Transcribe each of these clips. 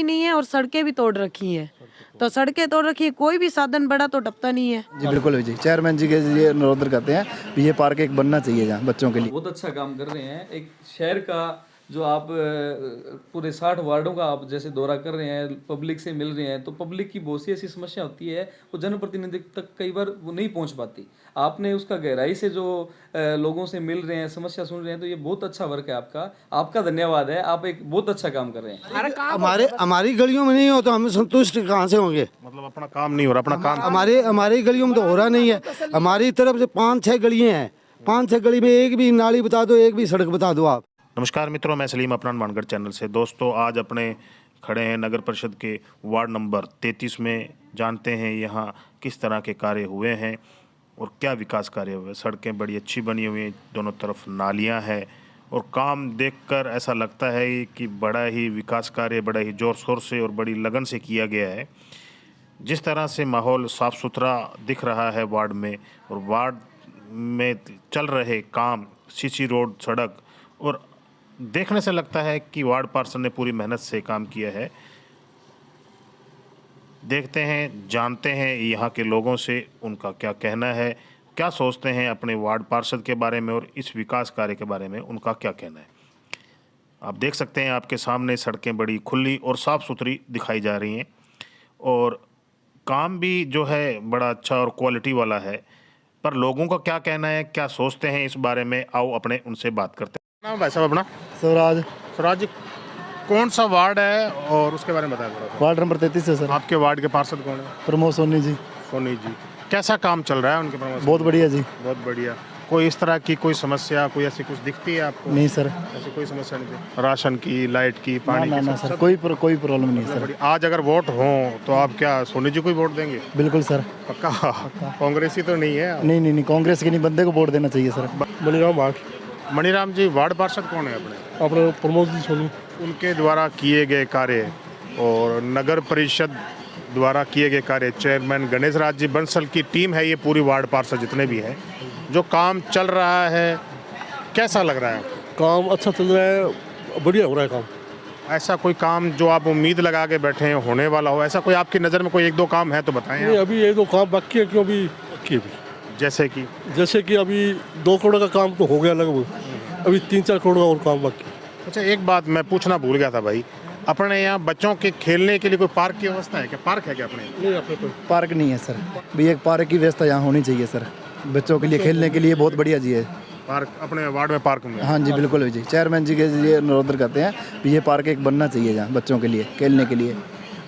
भी नहीं है और सड़कें भी तोड़ रखी हैं। तो सड़कें तोड़ रखी है, कोई भी साधन बड़ा तो टपता नहीं है। जी बिल्कुल जी, चेयरमैन जी के लिए अनुरोध करते हैं कि ये पार्क एक बनना चाहिए जहाँ बच्चों के लिए। बहुत अच्छा काम कर रहे हैं। एक शहर का जो आप पूरे 60 वार्डों का आप जैसे दौरा कर रहे हैं, पब्लिक से मिल रहे हैं, तो पब्लिक की बहुत सी ऐसी समस्या होती है वो जनप्रतिनिधि तक कई बार वो नहीं पहुंच पाती। आपने उसका गहराई से जो लोगों से मिल रहे हैं, समस्या सुन रहे हैं, तो ये बहुत अच्छा वर्क है आपका। आपका धन्यवाद है, आप एक बहुत अच्छा काम कर रहे हैं। हमारी गलियों में नहीं हो तो हम संतुष्ट कहाँ से होंगे? मतलब अपना काम नहीं हो रहा, अपना काम हमारी गलियों में तो हो रहा नहीं है। हमारी तरफ से 5-6 गलियां हैं, 5-6 गली में एक भी नाली बता दो, एक भी सड़क बता दो आप। नमस्कार मित्रों, मैं सलीम अपना मानगढ़ चैनल से। दोस्तों, आज अपने खड़े हैं नगर परिषद के वार्ड नंबर 33 में। जानते हैं यहाँ किस तरह के कार्य हुए हैं और क्या विकास कार्य हुए। सड़कें बड़ी अच्छी बनी हुई हैं, दोनों तरफ नालियाँ हैं और काम देखकर ऐसा लगता है कि बड़ा ही विकास कार्य बड़ा ही ज़ोर शोर से और बड़ी लगन से किया गया है। जिस तरह से माहौल साफ़ सुथरा दिख रहा है वार्ड में, और वार्ड में चल रहे काम, सीसी रोड, सड़क, और देखने से लगता है कि वार्ड पार्षद ने पूरी मेहनत से काम किया है। देखते हैं, जानते हैं यहाँ के लोगों से उनका क्या कहना है, क्या सोचते हैं अपने वार्ड पार्षद के बारे में और इस विकास कार्य के बारे में उनका क्या कहना है। आप देख सकते हैं आपके सामने सड़कें बड़ी खुली और साफ़ सुथरी दिखाई जा रही हैं और काम भी जो है बड़ा अच्छा और क्वालिटी वाला है। पर लोगों का क्या कहना है, क्या सोचते हैं इस बारे में, आओ अपने उनसे बात करते हैं। नाम भाई साहब अपना? स्वराज जी, कौन सा वार्ड है और उसके बारे में बताएं। वार्ड नंबर 33 है सर। आपके वार्ड के पार्षद कौन है? प्रमोद सोनी जी। सोनी जी, कैसा काम चल रहा है उनके प्रमोद? बहुत बढ़िया जी। बहुत बढ़िया। कोई इस तरह की कोई समस्या, कोई ऐसी कुछ दिखती है आपको? नहीं सर, ऐसी कोई समस्या नहीं थी? राशन की, लाइट की, पानी की? ना सर, कोई प्रॉब्लम नहीं सर। आज अगर वोट हो तो आप क्या सोनी जी को ही वोट देंगे? बिल्कुल सर। पक्का? कांग्रेसी तो नहीं है? नहीं, कांग्रेस के नहीं, बंदे को वोट देना चाहिए सर। मणिराम जी, वार्ड पार्षद कौन है अपने? प्रमोद जी सोनी। उनके द्वारा किए गए कार्य और नगर परिषद द्वारा किए गए कार्य, चेयरमैन गणेश राज जी बंसल की टीम है ये पूरी, वार्ड पार्षद जितने भी हैं, जो काम चल रहा है, कैसा लग रहा है? काम अच्छा चल रहा है, बढ़िया हो रहा है काम। ऐसा कोई काम जो आप उम्मीद लगा के बैठे हैं होने वाला हो, ऐसा कोई आपकी नज़र में कोई 1-2 काम है तो बताएं। नहीं, अभी 1-2 काम बाकी है। क्यों? अभी जैसे कि अभी 2 करोड़ का काम तो हो गया लगभग, अभी 3-4 करोड़ का और काम बाकी। अच्छा, एक बात मैं पूछना भूल गया था भाई, अपने यहाँ बच्चों के खेलने के लिए कोई पार्क की व्यवस्था है क्या? पार्क है क्या अपने? नहीं, अपने कोई पार्क नहीं है सर। भी एक पार्क की व्यवस्था यहाँ होनी चाहिए सर, बच्चों के लिए खेलने के लिए। बहुत बढ़िया जी है पार्क अपने वार्ड में। पार्क में? हाँ जी बिल्कुल जी, चेयरमैन जी के लिए अनुरोध करते हैं कि ये पार्क एक बनना चाहिए जहाँ बच्चों के लिए खेलने के लिए।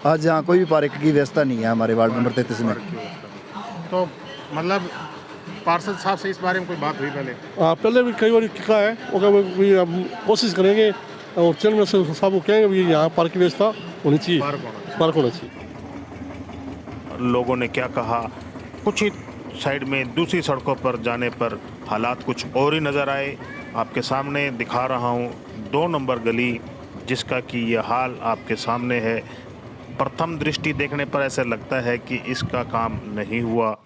आज यहाँ कोई भी पार्क की व्यवस्था नहीं है हमारे वार्ड नंबर 33 में। तो मतलब पार्षद साहब से इस बारे में कोई बात हुई पहले? पहले भी कई बार कहा है, और हम कोशिश करेंगे और चेयरमैन साहब को कहेंगे भी यहाँ पार्क की व्यवस्था होनी चाहिए, पार्क होना चाहिए। लोगों ने क्या कहा, कुछ ही साइड में दूसरी सड़कों पर जाने पर हालात कुछ और ही नज़र आए। आपके सामने दिखा रहा हूँ 2 नंबर गली, जिसका कि ये हाल आपके सामने है। प्रथम दृष्टि देखने पर ऐसा लगता है कि इसका काम नहीं हुआ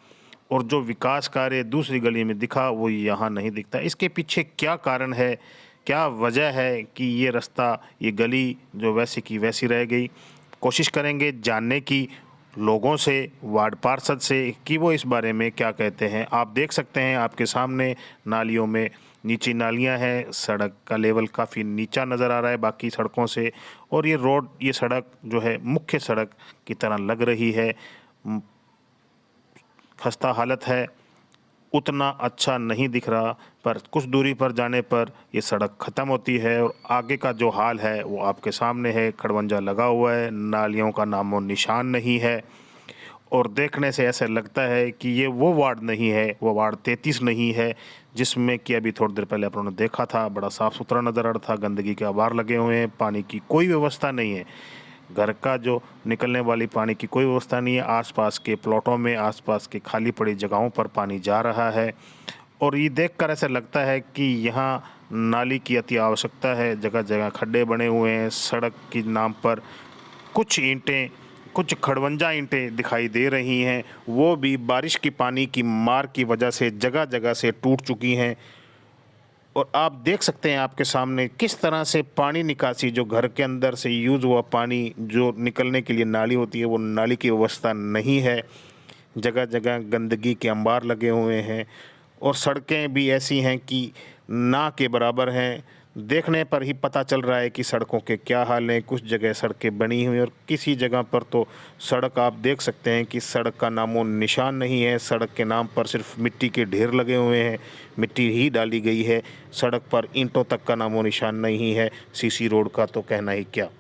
और जो विकास कार्य दूसरी गली में दिखा वो यहाँ नहीं दिखता। इसके पीछे क्या कारण है, क्या वजह है कि ये रास्ता, ये गली जो वैसी की वैसी रह गई। कोशिश करेंगे जानने की लोगों से, वार्ड पार्षद से, कि वो इस बारे में क्या कहते हैं। आप देख सकते हैं आपके सामने नालियों में नीची नालियां हैं, सड़क का लेवल काफ़ी नीचा नज़र आ रहा है बाकी सड़कों से, और ये रोड, ये सड़क जो है मुख्य सड़क की तरह लग रही है। खस्ता हालत है, उतना अच्छा नहीं दिख रहा, पर कुछ दूरी पर जाने पर ये सड़क ख़त्म होती है और आगे का जो हाल है वो आपके सामने है। खड़वंजा लगा हुआ है, नालियों का नामो निशान नहीं है और देखने से ऐसा लगता है कि ये वो वार्ड नहीं है, वो वार्ड 33 नहीं है, जिसमें कि अभी थोड़ी देर पहले आप लोगों ने देखा था बड़ा साफ़ सुथरा नज़र आ रहा था। गंदगी के आभार लगे हुए हैं, पानी की कोई व्यवस्था नहीं है, घर का जो निकलने वाली पानी की कोई व्यवस्था नहीं है। आसपास के प्लॉटों में, आसपास के खाली पड़ी जगहों पर पानी जा रहा है और ये देखकर ऐसा लगता है कि यहाँ नाली की अति आवश्यकता है। जगह जगह खड्डे बने हुए हैं, सड़क के नाम पर कुछ ईंटें, कुछ खड़वंजा ईंटें दिखाई दे रही हैं, वो भी बारिश की पानी की मार की वजह से जगह जगह से टूट चुकी हैं और आप देख सकते हैं आपके सामने किस तरह से पानी निकासी, जो घर के अंदर से यूज़ हुआ पानी जो निकलने के लिए नाली होती है, वो नाली की व्यवस्था नहीं है। जगह जगह गंदगी के अंबार लगे हुए हैं और सड़कें भी ऐसी हैं कि ना के बराबर हैं। देखने पर ही पता चल रहा है कि सड़कों के क्या हाल हैं। कुछ जगह सड़कें बनी हुई और किसी जगह पर तो सड़क आप देख सकते हैं कि सड़क का नामो निशान नहीं है। सड़क के नाम पर सिर्फ मिट्टी के ढेर लगे हुए हैं, मिट्टी ही डाली गई है। सड़क पर ईंटों तक का नामो निशान नहीं है। सीसी रोड का तो कहना ही क्या।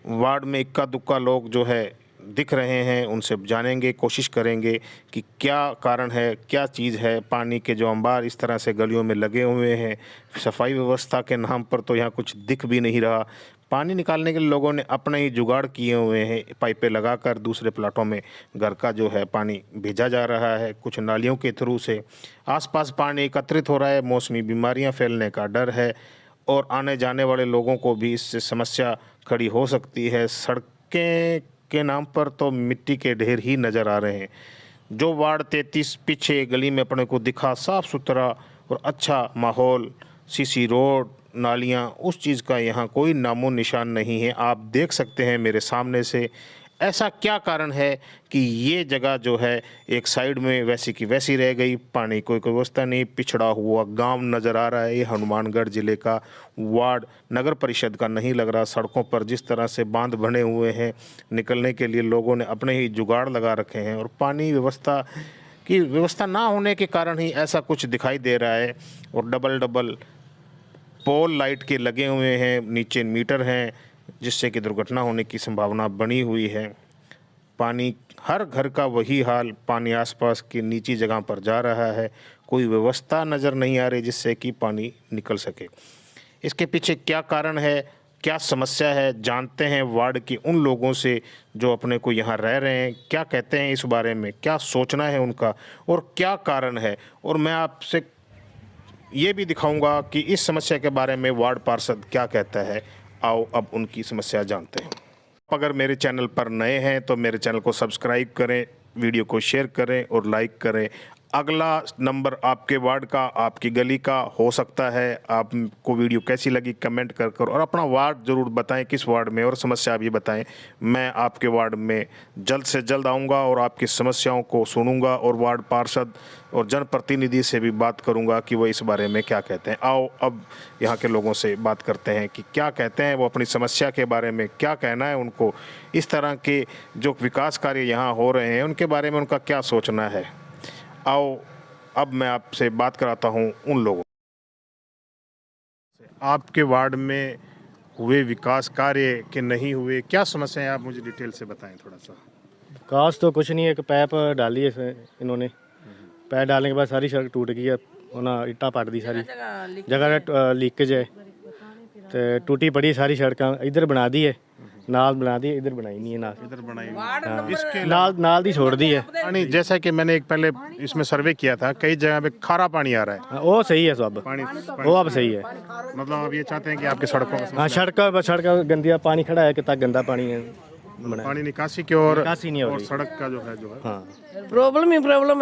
वार्ड में इक्का दुक्का लोग जो है दिख रहे हैं, उनसे जानेंगे, कोशिश करेंगे कि क्या कारण है, क्या चीज़ है। पानी के जो अंबार इस तरह से गलियों में लगे हुए हैं, सफाई व्यवस्था के नाम पर तो यहाँ कुछ दिख भी नहीं रहा। पानी निकालने के लिए लोगों ने अपने ही जुगाड़ किए हुए हैं, पाइपें लगाकर दूसरे प्लाटों में घर का जो है पानी भेजा जा रहा है। कुछ नालियों के थ्रू से आसपास पानी एकत्रित हो रहा है। मौसमी बीमारियाँ फैलने का डर है और आने जाने वाले लोगों को भी इससे समस्या खड़ी हो सकती है। सड़कें के नाम पर तो मिट्टी के ढेर ही नज़र आ रहे हैं। जो वार्ड 33 पीछे गली में अपने को दिखा, साफ़ सुथरा और अच्छा माहौल, सीसी रोड, नालियाँ, उस चीज़ का यहाँ कोई नामो निशान नहीं है। आप देख सकते हैं मेरे सामने से। ऐसा क्या कारण है कि ये जगह जो है एक साइड में वैसी की वैसी रह गई, पानी कोई व्यवस्था नहीं, पिछड़ा हुआ गांव नज़र आ रहा है। ये हनुमानगढ़ ज़िले का वार्ड नगर परिषद का नहीं लग रहा। सड़कों पर जिस तरह से बांध बने हुए हैं, निकलने के लिए लोगों ने अपने ही जुगाड़ लगा रखे हैं और पानी व्यवस्था ना होने के कारण ही ऐसा कुछ दिखाई दे रहा है। और डबल पोल लाइट के लगे हुए हैं, नीचे मीटर हैं, जिससे कि दुर्घटना होने की संभावना बनी हुई है। पानी हर घर का वही हाल, पानी आसपास की नीची जगह पर जा रहा है। कोई व्यवस्था नज़र नहीं आ रही जिससे कि पानी निकल सके। इसके पीछे क्या कारण है, क्या समस्या है, जानते हैं वार्ड के उन लोगों से जो अपने को यहाँ रह रहे हैं। क्या कहते हैं इस बारे में, क्या सोचना है उनका और क्या कारण है। और मैं आपसे ये भी दिखाऊंगा कि इस समस्या के बारे में वार्ड पार्षद क्या कहता है। आओ अब उनकी समस्या जानते हैं। अगर मेरे चैनल पर नए हैं तो मेरे चैनल को सब्सक्राइब करें, वीडियो को शेयर करें और लाइक करें। अगला नंबर आपके वार्ड का, आपकी गली का हो सकता है। आपको वीडियो कैसी लगी कमेंट कर और अपना वार्ड ज़रूर बताएं, किस वार्ड में, और समस्या भी बताएं। मैं आपके वार्ड में जल्द से जल्द आऊंगा और आपकी समस्याओं को सुनूंगा और वार्ड पार्षद और जनप्रतिनिधि से भी बात करूंगा कि वो इस बारे में क्या कहते हैं। आओ अब यहाँ के लोगों से बात करते हैं कि क्या कहते हैं वो, अपनी समस्या के बारे में क्या कहना है उनको, इस तरह के जो विकास कार्य यहाँ हो रहे हैं उनके बारे में उनका क्या सोचना है। आओ अब मैं आपसे बात कराता हूं उन लोगों से। आपके वार्ड में हुए विकास कार्य के नहीं हुए, क्या समस्या है, आप मुझे डिटेल से बताएं थोड़ा सा। विकास तो कुछ नहीं है, एक पैप डाली है इन्होंने। पैप डालने के बाद सारी सड़क टूट गई है, उन्हें ईटा पट दी, सारी जगह लीकेज है तो टूटी पड़ी सारी सड़क। इधर बना दी है, नाल बना दी, इधर बनाई नहीं है नाल, इधर बनाई हाँ। इसके नाल दी छोड़ दी है पानी। जैसा कि मैंने एक पहले इसमें सर्वे किया था, कई जगह पे खारा पानी आ रहा है। हाँ, वो सही है सब, वो अब सही है। मतलब आप ये चाहते हैं कि आपके सड़कों का हाँ, सड़क गंदिया पानी खड़ा है, कितना गंदा पानी है, पानी निकासी की और नहीं हो रही। सड़क का जो है हाँ, प्रॉब्लम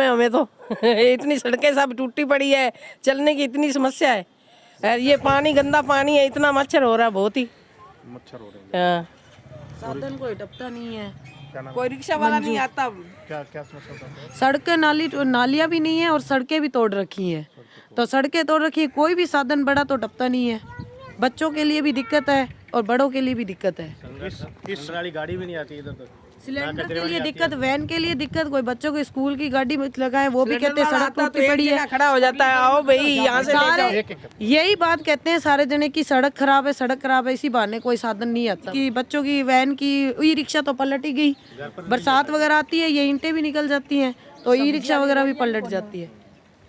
है हमें तो इतनी सड़कें सब टूटी पड़ी है, चलने की इतनी समस्या है। और ये पानी गंदा पानी है, इतना मच्छर हो रहा है, बहुत ही मच्छर हो रहे हैं। हाँ। साधन कोई टपता नहीं है, कोई रिक्शा वाला नहीं आता। क्या क्या समस्या है? सड़कें नालियाँ भी नहीं है और सड़कें भी तोड़ रखी हैं। तो सड़कें तोड़ रखी है, कोई भी साधन बड़ा तो टपता नहीं है। बच्चों के लिए भी दिक्कत है और बड़ों के लिए भी दिक्कत है। इस वाली गाड़ी भी नहीं आती इधर तक, सिलेंडर के लिए दिक्कत, वैन के लिए दिक्कत, कोई बच्चों को स्कूल की गाड़ी में लगाए वो भी कहते हैं सड़क टूटी पड़ी है, खड़ा हो जाता है, आओ भाई यहाँ से ले जाओ। यही बात कहते हैं सारे जने की सड़क खराब है, सड़क खराब है। इसी बहाने कोई साधन नहीं आता कि बच्चों की वैन की ई रिक्शा तो पलट ही गई। बरसात वगैरह आती है, ये ईंटें भी निकल जाती हैं तो ई रिक्शा वगैरह भी पलट जाती है।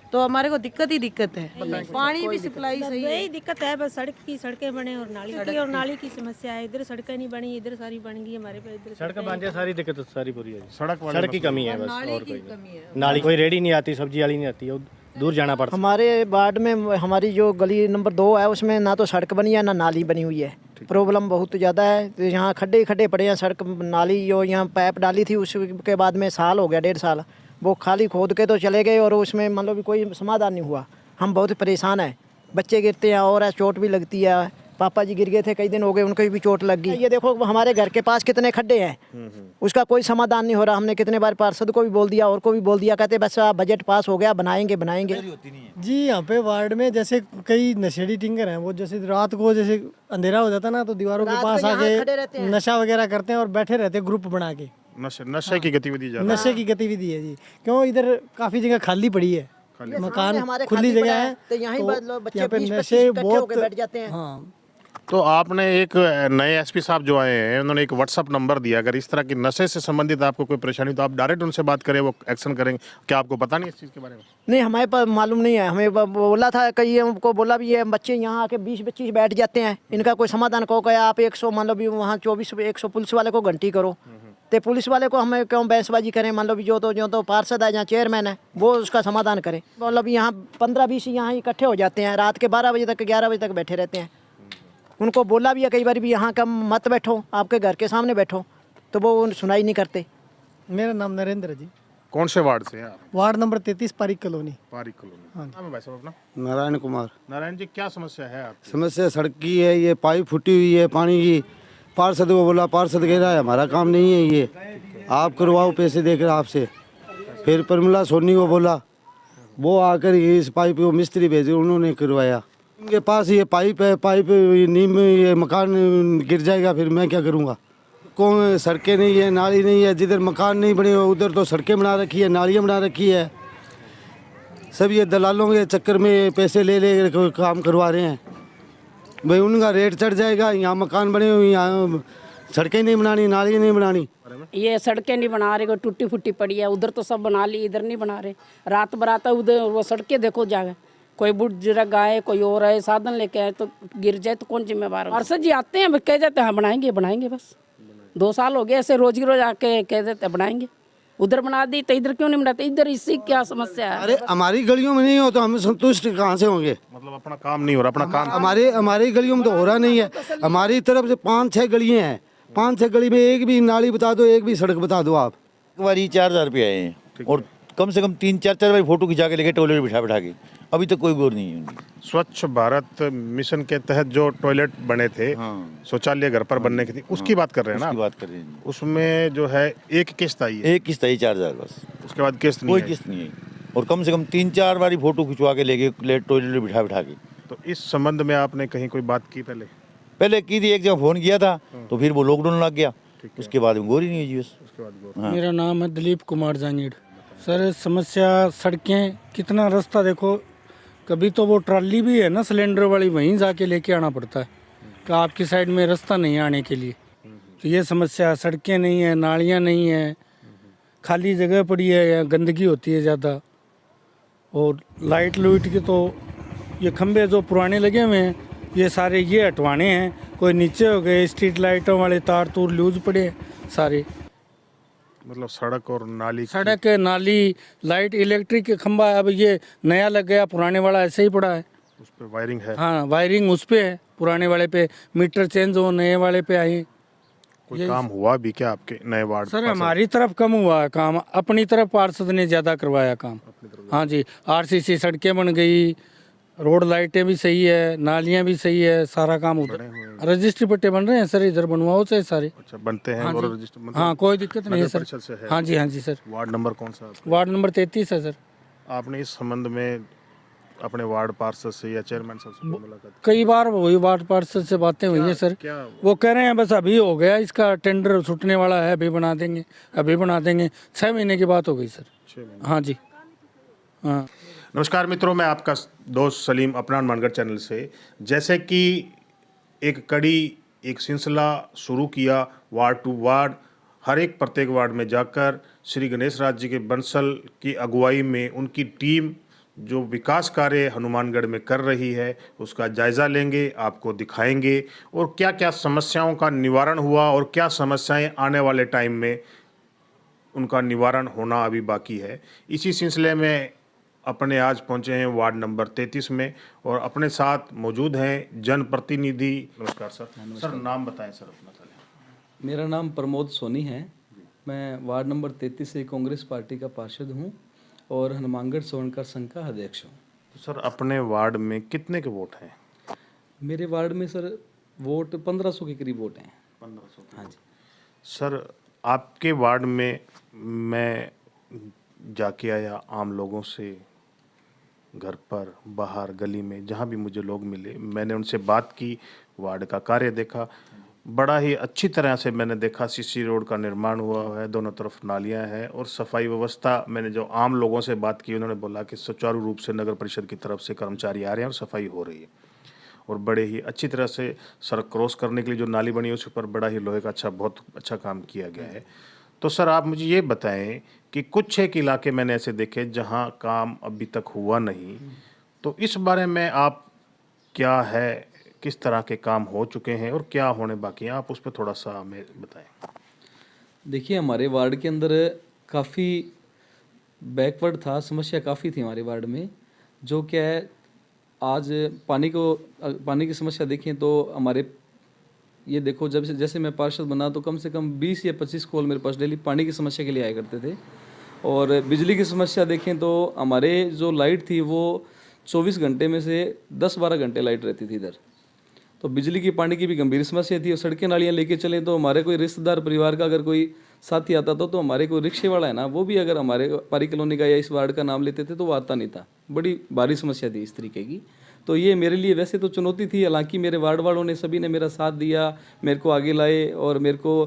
तो हमारे को दिक्कत ही दिक्कत है। पानी भी सप्लाई सही है, यही दिक्कत है बस। सड़कें बने और नाली की समस्या है। इधर सड़कें नहीं बनी, इधर सारी बन गई हमारे पे। इधर सड़क बन जाए सारी दिक्कत सारी पूरी है। सड़क की कमी है बस, और कोई नाली, कोई रेडी नहीं आती, सब्जी वाली नहीं आती, दूर जाना पड़ता। हमारे वार्ड में हमारी जो गली नंबर 2 है उसमें ना तो सड़क बनी है ना नाली बनी हुई है। प्रॉब्लम बहुत ज़्यादा है। तो यहाँ खड्डे पड़े हैं। सड़क नाली जो यहाँ पाइप डाली थी उसके बाद में साल हो गया, 1.5 साल, वो खाली खोद के तो चले गए और उसमें मतलब कोई समाधान नहीं हुआ। हम बहुत परेशान हैं। बच्चे गिरते हैं और चोट भी लगती है। पापा जी गिर गए थे, कई दिन हो गए, उनको भी चोट लग गई। ये देखो हमारे घर के पास कितने खड्डे हैं, उसका कोई समाधान नहीं हो रहा। हमने कितने बार पार्षद को भी बोल दिया और को भी बोल दिया, कहते बस बजट पास हो गया, बनाएंगे बनाएंगे। जी यहाँ पे वार्ड में जैसे कई नशेड़ी टिंगर हैं, वो जैसे रात को जैसे अंधेरा हो जाता ना तो दीवारों के पास आके नशा वगैरह करते हैं और बैठे रहते हैं ग्रुप बना के। नशे की गतिविधि ज़्यादा, नशे की गतिविधि है जी। क्यों इधर काफी जगह खाली पड़ी है, मकान खुली जगह है, तो यहाँ पे नशे बहुत बैठ जाते हैं। हाँ। तो आपने एक नए एसपी साहब जो आए हैं, उन्होंने एक व्हाट्सअप नंबर दिया, अगर इस तरह की नशे से संबंधित आपको कोई परेशानी तो आप डायरेक्ट उनसे बात करें, वो एक्शन करेंगे। क्या आपको पता नहीं इस चीज़ के बारे में? नहीं, हमारे पास मालूम नहीं है। हमें बोला था, कई हमको बोला भी है, बच्चे यहाँ आके 20-25 बैठ जाते हैं, इनका कोई समाधान कहो। क्या आप 100 मान लो भी वहाँ 24-100 पुलिस वाले को घंटी करो, तो पुलिस वाले को हमें क्यों बहसबाजी करें। मान लो भी जो तो पार्षद है या चेयरमैन है वो उसका समाधान करे। मतलब यहाँ 15-20 यहाँ इकट्ठे हो जाते हैं, रात के 12 बजे तक 11 बजे तक बैठे रहते हैं। उनको बोला भी है कई बार भी यहाँ का मत बैठो, आपके घर के सामने बैठो, तो वो सुनाई नहीं करते। मेरा नाम नरेंद्र जी। कौन से वार्ड से हैं आप? Ward number 33 Pareek colony. Pareek colony. हाँ, नाम है भाई साहब अपना? नारायण कुमार। नारायण जी, क्या समस्या है आपकी? समस्या सड़क की है, ये पाइप फूटी हुई है पानी की। पार्षद को बोला, पार्षद कह रहा है हमारा काम नहीं है, ये आप करवाओ, पैसे देकर आपसे। फिर परमिला सोनी को बोला, वो आकर इस पाइप को मिस्त्री भेजे, उन्होंने करवाया। उनके पास ये पाइप है, पाइप नीम ये मकान गिर जाएगा, फिर मैं क्या करूँगा। कौन सड़कें नहीं है, नाली नहीं है, जिधर मकान नहीं बने उधर तो सड़कें बना रखी है, नालियाँ बना रखी है। सब ये दलालों के चक्कर में पैसे ले ले काम करवा रहे हैं भाई, उनका रेट चढ़ जाएगा। यहाँ मकान बने हुए, यहाँ सड़कें नहीं बनानी, नाली नहीं बनानी। ये सड़कें नहीं बना रहे, कोई टूटी फूटी पड़ी है, उधर तो सब बना ली, इधर नहीं बना रहे। रात बरात उधर वो सड़कें देखो जाए, कोई बुजुर्ग आए, कोई और आए, साधन लेके आए तो गिर जाए तो कौन जिम्मेवार? पार्षद जी आते हैं, कह देते हैं बनाएंगे बनाएंगे, बस 2 साल हो गए ऐसे रोज की रोज आके कह देते हैं बनाएंगे। उधर बना दी तो इधर क्यों नहीं बनाते? इधर इससे क्या समस्या है? अरे हमारी गलियों में नहीं हो तो हम संतुष्ट कहाँ से होंगे? मतलब अपना काम नहीं हो रहा, अपना काम हमारी गलियों में तो हो रहा नहीं है। हमारी तरफ से 5-6 गलियाँ हैं, 5-6 गली में एक भी नाली बता दो, एक भी सड़क बता दो आप। एक बार 4000 रुपये आए हैं और कम से कम 3-4 बार फोटो खिंचा के लेके टॉयलेट बिठा के, अभी तक कोई गौर नहीं है उनकी। स्वच्छ भारत मिशन के तहत जो टॉयलेट बने थे, शौचालय घर पर बनने की थी, उसकी बात कर रहे हैं ना? उसकी बात कर रहे हैं। उसमें जो है एक किस्त आई है, एक किस्त आई 4000 बस, उसके बाद किस्त कोई किस्त नहीं आई। और कम से कम 3-4 बार फोटो खिंचवा के लेके टॉयलेट बिठा के। तो इस संबंध में आपने कहीं कोई बात की? पहले की थी, एक जगह फोन किया था तो फिर वो लॉकडाउन लग गया, उसके बाद में गौर ही नहीं हुई बस। उसके बाद मेरा नाम है दिलीप कुमार जांगीड़। सर समस्या सड़कें, कितना रास्ता देखो, कभी तो वो ट्राली भी है ना सिलेंडर वाली, वहीं जाके लेके आना पड़ता है कि आपकी साइड में रास्ता नहीं आने के लिए। तो ये समस्या, सड़कें नहीं है, नालियाँ नहीं है, खाली जगह पड़ी है, या गंदगी होती है ज़्यादा। और लाइट लूट के तो ये खंभे जो पुराने लगे हुए हैं, ये सारे ये हटवाने हैं, कोई नीचे हो गए, स्ट्रीट लाइटों वाले तार तूर लूज पड़े सारे। मतलब सड़क और नाली, सड़क है, नाली, लाइट, इलेक्ट्रिक के खंभा, अब ये नया लग गया, पुराने वाला ऐसे ही पड़ा है। उस पे वायरिंग है? हाँ, वायरिंग उस पे है, पुराने वाले पे मीटर चेंज हो, नए वाले पे आए। कोई काम हुआ भी क्या आपके नए वार्ड? सर हमारी तरफ कम हुआ है काम, अपनी तरफ पार्षद ने ज़्यादा करवाया काम। हाँ जी, RCC सड़कें बन गई, रोड लाइटें भी सही है, नालियाँ भी सही है, सारा काम उधर। रजिस्ट्री पट्टे बन रहे हैं सर, इधर बनवाओ से सारे। अच्छा, बनते हैं? हाँ, और रजिस्टर, हाँ कोई दिक्कत नहीं है सर। हाँ जी, हाँ जी सर। वार्ड नंबर कौन सा? वार्ड नंबर 33 है सर। आपने इस संबंध में अपने वार्ड पार्षद से या चेयरमैन साहब से मुलाकात? कई बार वही वार्ड पार्षद से बातें हुई है सर। वो कह रहे हैं बस अभी हो गया, इसका टेंडर छूटने वाला है, अभी बना देंगे, अभी बना देंगे। 6 महीने की बात हो गई सर। 6 महीने? हाँ जी, हाँ। नमस्कार मित्रों, मैं आपका दोस्त सलीम अपना मानगढ़ चैनल से। जैसे कि एक कड़ी, एक सिलसिला शुरू किया वार्ड टू वार्ड, हर एक प्रत्येक वार्ड में जाकर श्री गणेश राज जी के बंसल की अगुवाई में उनकी टीम जो विकास कार्य हनुमानगढ़ में कर रही है उसका जायज़ा लेंगे, आपको दिखाएंगे और क्या क्या समस्याओं का निवारण हुआ और क्या समस्याएं आने वाले टाइम में उनका निवारण होना अभी बाकी है। इसी सिलसिले में अपने आज पहुंचे हैं वार्ड नंबर 33 में और अपने साथ मौजूद हैं जनप्रतिनिधि। नमस्कार सर। सर नाम बताएं सर अपना। मेरा नाम प्रमोद सोनी है, मैं वार्ड नंबर 33 से कांग्रेस पार्टी का पार्षद हूं और हनुमानगढ़ स्वर्णकार संघ का अध्यक्ष हूं। सर अपने वार्ड में कितने के वोट हैं? मेरे वार्ड में सर वोट 1500 के करीब वोट हैं। 1500। हाँ जी सर आपके वार्ड में मैं जाके आया, आम लोगों से घर पर, बाहर, गली में, जहाँ भी मुझे लोग मिले, मैंने उनसे बात की, वार्ड का कार्य देखा, बड़ा ही अच्छी तरह से मैंने देखा। सीसी रोड का निर्माण हुआ है, दोनों तरफ नालियां हैं और सफाई व्यवस्था, मैंने जो आम लोगों से बात की उन्होंने बोला कि सुचारू रूप से नगर परिषद की तरफ से कर्मचारी आ रहे हैं और सफाई हो रही है और बड़े ही अच्छी तरह से सड़क क्रॉस करने के लिए जो नाली बनी है उस पर बड़ा ही लोहे का बहुत अच्छा काम किया गया है। तो सर आप मुझे ये बताएं कि कुछ एक इलाके मैंने ऐसे देखे जहां काम अभी तक हुआ नहीं, तो इस बारे में आप क्या है, किस तरह के काम हो चुके हैं और क्या होने बाकी हैं, आप उस पर थोड़ा सा हमें बताएं। देखिए हमारे वार्ड के अंदर काफ़ी बैकवर्ड था, समस्या काफ़ी थी हमारे वार्ड में। जो क्या है, आज पानी की समस्या देखें तो हमारे ये देखो, जब से जैसे मैं पार्षद बना तो कम से कम 20 या 25 कॉल मेरे पास डेली पानी की समस्या के लिए आया करते थे। और बिजली की समस्या देखें तो हमारे जो लाइट थी वो 24 घंटे में से 10-12 घंटे लाइट रहती थी इधर। तो बिजली की, पानी की भी गंभीर समस्या थी। और सड़कें नालियाँ लेके चले तो हमारे कोई रिश्तेदार परिवार का अगर कोई साथी आता था तो हमारे कोई रिक्शे वाला है ना, वो भी अगर हमारे पारी कॉलोनी का या इस वार्ड का नाम लेते थे तो वो आता नहीं था। बड़ी भारी समस्या थी इस तरीके की। तो ये मेरे लिए वैसे तो चुनौती थी, हालांकि मेरे वार्ड वालों ने सभी ने मेरा साथ दिया, मेरे को आगे लाए और मेरे को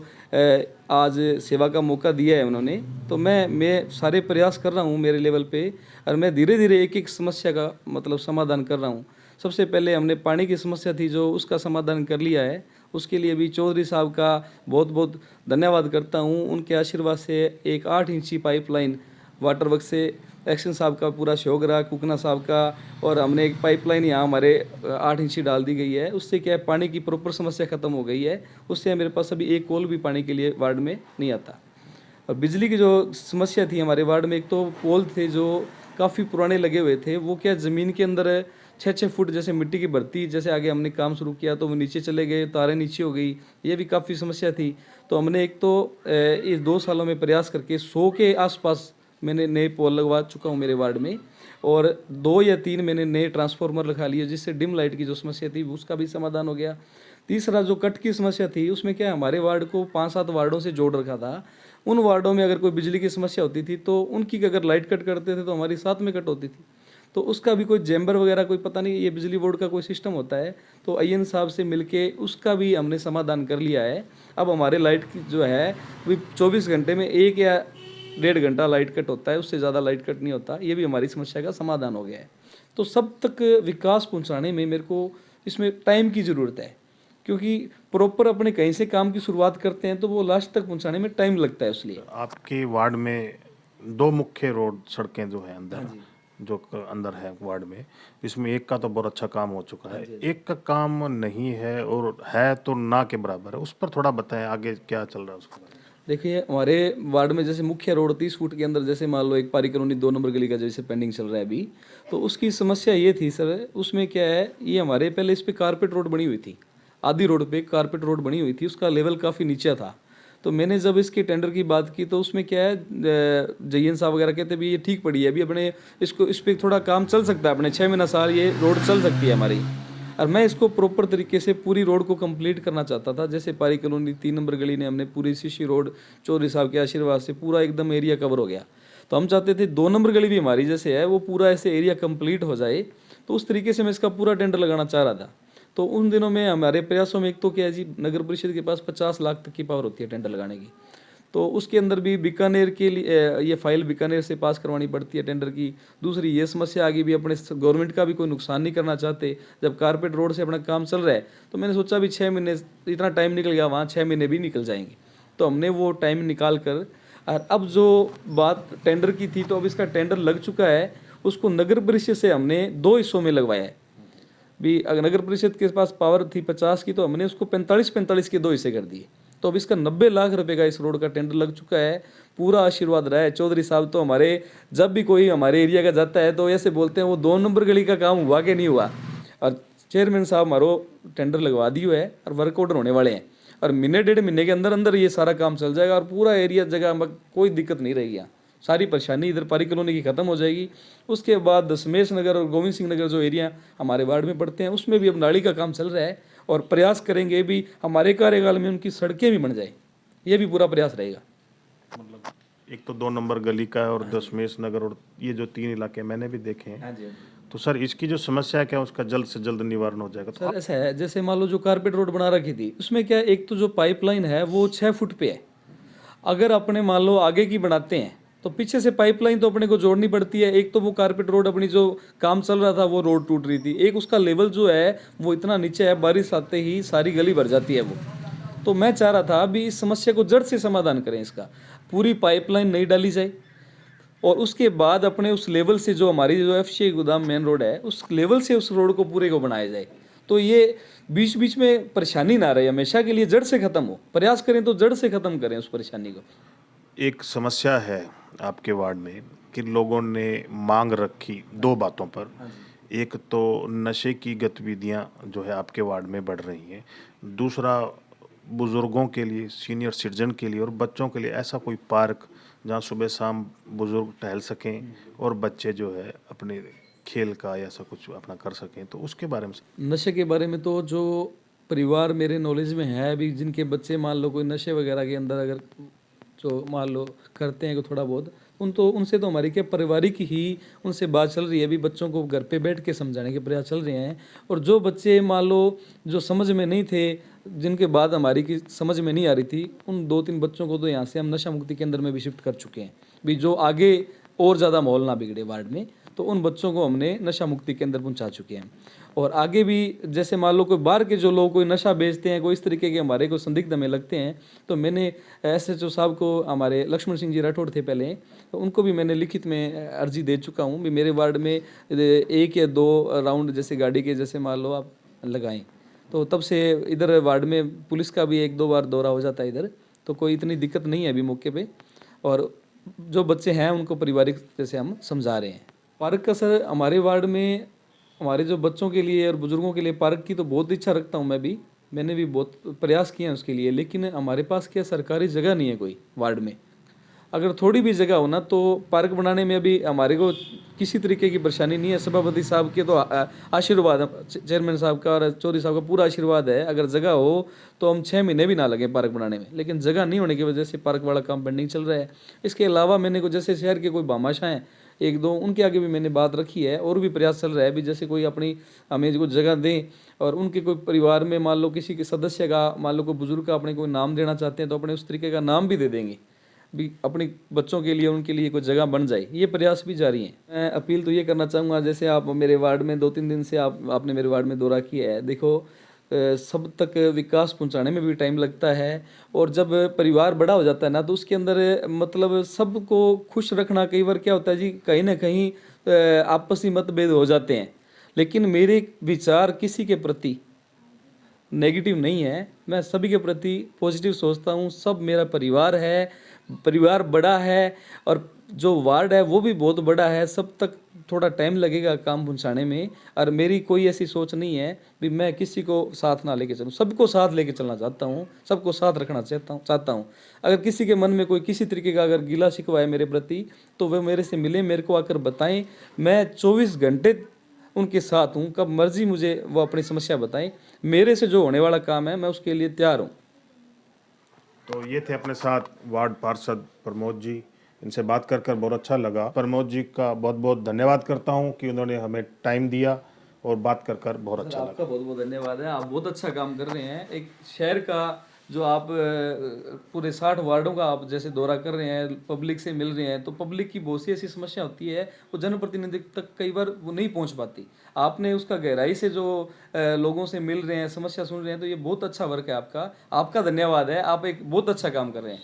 आज सेवा का मौका दिया है उन्होंने। तो मैं सारे प्रयास कर रहा हूँ मेरे लेवल पे, और मैं धीरे धीरे एक एक समस्या का मतलब समाधान कर रहा हूँ। सबसे पहले हमने पानी की समस्या थी जो उसका समाधान कर लिया है, उसके लिए भी चौधरी साहब का बहुत बहुत धन्यवाद करता हूँ। उनके आशीर्वाद से एक 8 इंची पाइपलाइन वाटर वर्क से एक्शन साहब का पूरा सहयोग रहा, कुकना साहब का, और हमने एक पाइपलाइन यहाँ हमारे 8 इंची डाल दी गई है। उससे क्या है, पानी की प्रॉपर समस्या ख़त्म हो गई है। उससे मेरे पास अभी एक कॉल भी पानी के लिए वार्ड में नहीं आता। और बिजली की जो समस्या थी हमारे वार्ड में, एक तो पोल थे जो काफ़ी पुराने लगे हुए थे, वो क्या ज़मीन के अंदर 6-6 फुट जैसे मिट्टी की भर्ती, जैसे आगे हमने काम शुरू किया तो वो नीचे चले गए, तारें नीचे हो गई, ये भी काफ़ी समस्या थी। तो हमने एक तो इस 2 सालों में प्रयास करके 100 के आसपास मैंने नए पोल लगवा चुका हूँ मेरे वार्ड में, और 2 या 3 मैंने नए ट्रांसफार्मर लगा लिए, जिससे डिम लाइट की जो समस्या थी उसका भी समाधान हो गया। तीसरा जो कट की समस्या थी, उसमें क्या हमारे वार्ड को 5-7 वार्डों से जोड़ रखा था। उन वार्डों में अगर कोई बिजली की समस्या होती थी तो उनकी अगर लाइट कट करते थे तो हमारी साथ में कट होती थी। तो उसका भी कोई चैम्बर वगैरह कोई पता नहीं, ये बिजली बोर्ड का कोई सिस्टम होता है, तो अय्यन साहब से मिलके उसका भी हमने समाधान कर लिया है। अब हमारे लाइट की जो है वो 24 घंटे में 1 या 1.5 घंटा लाइट कट होता है, उससे ज़्यादा लाइट कट नहीं होता। ये भी हमारी समस्या का समाधान हो गया है। तो सब तक विकास पहुँचाने में मेरे को इसमें टाइम की ज़रूरत है, क्योंकि प्रॉपर अपने कहीं से काम की शुरुआत करते हैं तो वो लास्ट तक पहुँचाने में टाइम लगता है। इसलिए आपके वार्ड में 2 मुख्य रोड सड़कें जो हैं अंदर, जो अंदर है वार्ड में, इसमें एक का तो बहुत अच्छा काम हो चुका है, एक का काम नहीं है और है तो ना के बराबर है। उस पर थोड़ा बताएं आगे क्या चल रहा है उसको। देखिए हमारे वार्ड में जैसे मुख्य रोड 30 फुट के अंदर, जैसे मान लो एक पारी कॉलोनी 2 नंबर गली का जैसे पेंडिंग चल रहा है अभी, तो उसकी समस्या ये थी सर, उसमें क्या है, ये हमारे पहले इस पर कारपेट रोड बनी हुई थी, आधी रोड पे कारपेट रोड बनी हुई थी, उसका लेवल काफ़ी नीचे था। तो मैंने जब इसके टेंडर की बात की तो उसमें क्या है, जयन साहब वगैरह कहते भी ये ठीक पड़ी है, अभी अपने इसको इस पर थोड़ा काम चल सकता है, अपने 6 महीना साल ये रोड चल सकती है हमारी। और मैं इसको प्रॉपर तरीके से पूरी रोड को कंप्लीट करना चाहता था। जैसे पारी कॉलोनी 3 नंबर गली ने हमने पूरी सीसी रोड चौधरी साहब के आशीर्वाद से पूरा एकदम एरिया कवर हो गया। तो हम चाहते थे 2 नंबर गली भी हमारी जैसे है वो पूरा ऐसे एरिया कंप्लीट हो जाए, तो उस तरीके से मैं इसका पूरा टेंडर लगाना चाह रहा था। तो उन दिनों में हमारे प्रयासों में एक तो क्या है जी, नगर परिषद के पास 50 लाख तक की पावर होती है टेंडर लगाने की, तो उसके अंदर भी बीकानेर के लिए ये फाइल बीकानेर से पास करवानी पड़ती है टेंडर की। दूसरी ये समस्या आगे भी, अपने गवर्नमेंट का भी कोई नुकसान नहीं करना चाहते। जब कारपेट रोड से अपना काम चल रहा है तो मैंने सोचा भी 6 महीने इतना टाइम निकल गया, वहाँ 6 महीने भी निकल जाएंगे। तो हमने वो टाइम निकाल कर, और अब जो बात टेंडर की थी, तो अब इसका टेंडर लग चुका है, उसको नगर परिषद से हमने 2 हिस्सों में लगवाया है। भी अगर नगर परिषद के पास पावर थी 50 की, तो हमने उसको 45-45 के 2 हिस्से कर दिए। तो अब इसका 90 लाख रुपए का इस रोड का टेंडर लग चुका है। पूरा आशीर्वाद रहा है चौधरी साहब। तो हमारे जब भी कोई हमारे एरिया का जाता है तो ऐसे बोलते हैं वो 2 नंबर गली का काम हुआ कि नहीं हुआ। और चेयरमैन साहब हमारो टेंडर लगवा दियो है और वर्क ऑर्डर होने वाले हैं, और महीने 1.5 महीने के अंदर अंदर ये सारा काम चल जाएगा और पूरा एरिया जगह में कोई दिक्कत नहीं रहेगी। यहाँ सारी परेशानी इधर पारी कॉलोनी की ख़त्म हो जाएगी। उसके बाद दशमेश नगर और गोविंद सिंह नगर जो एरिया हमारे वार्ड में पड़ते हैं उसमें भी अब नाली का काम चल रहा है और प्रयास करेंगे भी हमारे कार्यकाल में उनकी सड़कें भी बन जाए, ये भी पूरा प्रयास रहेगा। मतलब एक तो 2 नंबर गली का है और दशमेश नगर और ये जो 3 इलाके मैंने भी देखे हैं। हाँ जी। तो सर इसकी जो समस्या है क्या उसका जल्द से जल्द निवारण हो जाएगा? सर ऐसा है, जैसे मान लो जो कारपेट रोड बना रखी थी उसमें क्या है, एक तो जो पाइपलाइन है वो 6 फुट पे है। अगर अपने मान लो आगे की बनाते हैं तो पीछे से पाइपलाइन तो अपने को जोड़नी पड़ती है। एक तो वो कारपेट रोड अपनी जो काम चल रहा था वो रोड टूट रही थी, एक उसका लेवल जो है वो इतना नीचे है, बारिश आते ही सारी गली भर जाती है वो। तो मैं चाह रहा था अभी इस समस्या को जड़ से समाधान करें, इसका पूरी पाइपलाइन नहीं डाली जाए और उसके बाद अपने उस लेवल से जो हमारी जो एफसी गोदाम मेन रोड है उस लेवल से उस रोड को पूरे को बनाया जाए, तो ये बीच बीच में परेशानी ना रहे, हमेशा के लिए जड़ से ख़त्म हो। प्रयास करें तो जड़ से ख़त्म करें उस परेशानी को। एक समस्या है आपके वार्ड में कि लोगों ने मांग रखी 2 बातों पर। एक तो नशे की गतिविधियां जो है आपके वार्ड में बढ़ रही हैं, दूसरा बुज़ुर्गों के लिए, सीनियर सिटीजन के लिए और बच्चों के लिए ऐसा कोई पार्क जहां सुबह शाम बुज़ुर्ग टहल सकें और बच्चे जो है अपने खेल का या ऐसा कुछ अपना कर सकें, तो उसके बारे में। नशे के बारे में तो जो परिवार मेरे नॉलेज में है अभी, जिनके बच्चे मान लो कोई नशे वगैरह के अंदर अगर जो मान लो करते हैं थोड़ा बहुत, उनसे तो हमारी क्या पारिवारिक ही उनसे बात चल रही है। अभी बच्चों को घर पे बैठ के समझाने के प्रयास चल रहे हैं और जो बच्चे मान लो जो समझ में नहीं थे, जिनके बाद हमारी की समझ में नहीं आ रही थी, उन 2-3 बच्चों को तो यहाँ से हम नशा मुक्ति केंद्र में भी शिफ्ट कर चुके हैं। भी जो आगे और ज़्यादा माहौल ना बिगड़े वार्ड में, तो उन बच्चों को हमने नशा मुक्ति केंद्र पहुँचा चुके हैं। और आगे भी जैसे मान लो कोई बाहर के जो लोग कोई नशा बेचते हैं, कोई इस तरीके के हमारे को संदिग्ध में लगते हैं, तो मैंने SHO साहब को, हमारे लक्ष्मण सिंह जी राठौड़ थे पहले, तो उनको भी मैंने लिखित में अर्जी दे चुका हूँ भी मेरे वार्ड में 1 या 2 राउंड जैसे गाड़ी के जैसे मान लो आप लगाएं। तो तब से इधर वार्ड में पुलिस का भी 1-2 बार दौरा हो जाता है इधर, तो कोई इतनी दिक्कत नहीं है अभी मौके पे। और जो बच्चे हैं उनको पारिवारिक जैसे हम समझा रहे हैं। पार्क का सर हमारे वार्ड में हमारे जो बच्चों के लिए और बुजुर्गों के लिए पार्क की तो बहुत इच्छा रखता हूँ मैं भी, मैंने भी बहुत प्रयास किए हैं उसके लिए, लेकिन हमारे पास क्या सरकारी जगह नहीं है कोई वार्ड में। अगर थोड़ी भी जगह हो ना तो पार्क बनाने में अभी हमारे को किसी तरीके की परेशानी नहीं है। सभापति साहब के तो आशीर्वाद, चेयरमैन साहब का और चौधरी साहब का पूरा आशीर्वाद है। अगर जगह हो तो हम 6 महीने भी ना लगे पार्क बनाने में, लेकिन जगह नहीं होने की वजह से पार्क वाला काम पेंडिंग चल रहा है। इसके अलावा मैंने को जैसे शहर के कोई भामाशाह हैं 1-2, उनके आगे भी मैंने बात रखी है और भी प्रयास चल रहा है भी जैसे कोई अपनी हमें जो जगह दें और उनके कोई परिवार में मान लो किसी के सदस्य का, मान लो कोई बुजुर्ग का अपने कोई नाम देना चाहते हैं तो अपने उस तरीके का नाम भी दे देंगे भी अपने बच्चों के लिए, उनके लिए कोई जगह बन जाए। ये प्रयास भी जारी है। मैं अपील तो ये करना चाहूँगा, जैसे आप मेरे वार्ड में 2-3 दिन से आपने मेरे वार्ड में दौरा किया है, देखो सब तक विकास पहुंचाने में भी टाइम लगता है और जब परिवार बड़ा हो जाता है ना तो उसके अंदर मतलब सबको खुश रखना, कई बार क्या होता है जी, कहीं ना कहीं आपसी मतभेद हो जाते हैं, लेकिन मेरे विचार किसी के प्रति नेगेटिव नहीं है, मैं सभी के प्रति पॉजिटिव सोचता हूँ। सब मेरा परिवार है, परिवार बड़ा है और जो वार्ड है वो भी बहुत बड़ा है। सब तक थोड़ा टाइम लगेगा काम पहुंचाने में और मेरी कोई ऐसी सोच नहीं है भी मैं किसी को साथ ना लेके चलूँ, सबको साथ लेके चलना चाहता हूँ, सबको साथ रखना चाहता हूँ। अगर किसी के मन में कोई किसी तरीके का अगर गिला शिकवा है मेरे प्रति तो वह मेरे से मिले, मेरे को आकर बताएं, मैं 24 घंटे उनके साथ हूँ। कब मर्जी मुझे वो अपनी समस्या बताएं, मेरे से जो होने वाला काम है मैं उसके लिए तैयार हूँ। तो ये थे अपने साथ वार्ड पार्षद प्रमोद जी, इनसे बात कर बहुत अच्छा लगा। प्रमोद जी का बहुत बहुत धन्यवाद करता हूँ कि उन्होंने हमें टाइम दिया और बात कर बहुत अच्छा लगा। आपका बहुत बहुत धन्यवाद है, आप बहुत अच्छा काम कर रहे हैं। एक शहर का जो आप पूरे 60 वार्डों का आप जैसे दौरा कर रहे हैं, पब्लिक से मिल रहे हैं, तो पब्लिक की बहुत सी ऐसी समस्या होती है वो जनप्रतिनिधि तक कई बार वो नहीं पहुंच पाती। आपने उसका गहराई से जो लोगों से मिल रहे हैं, समस्या सुन रहे हैं, तो ये बहुत अच्छा वर्क है आपका। आपका धन्यवाद है, आप एक बहुत अच्छा काम कर रहे हैं।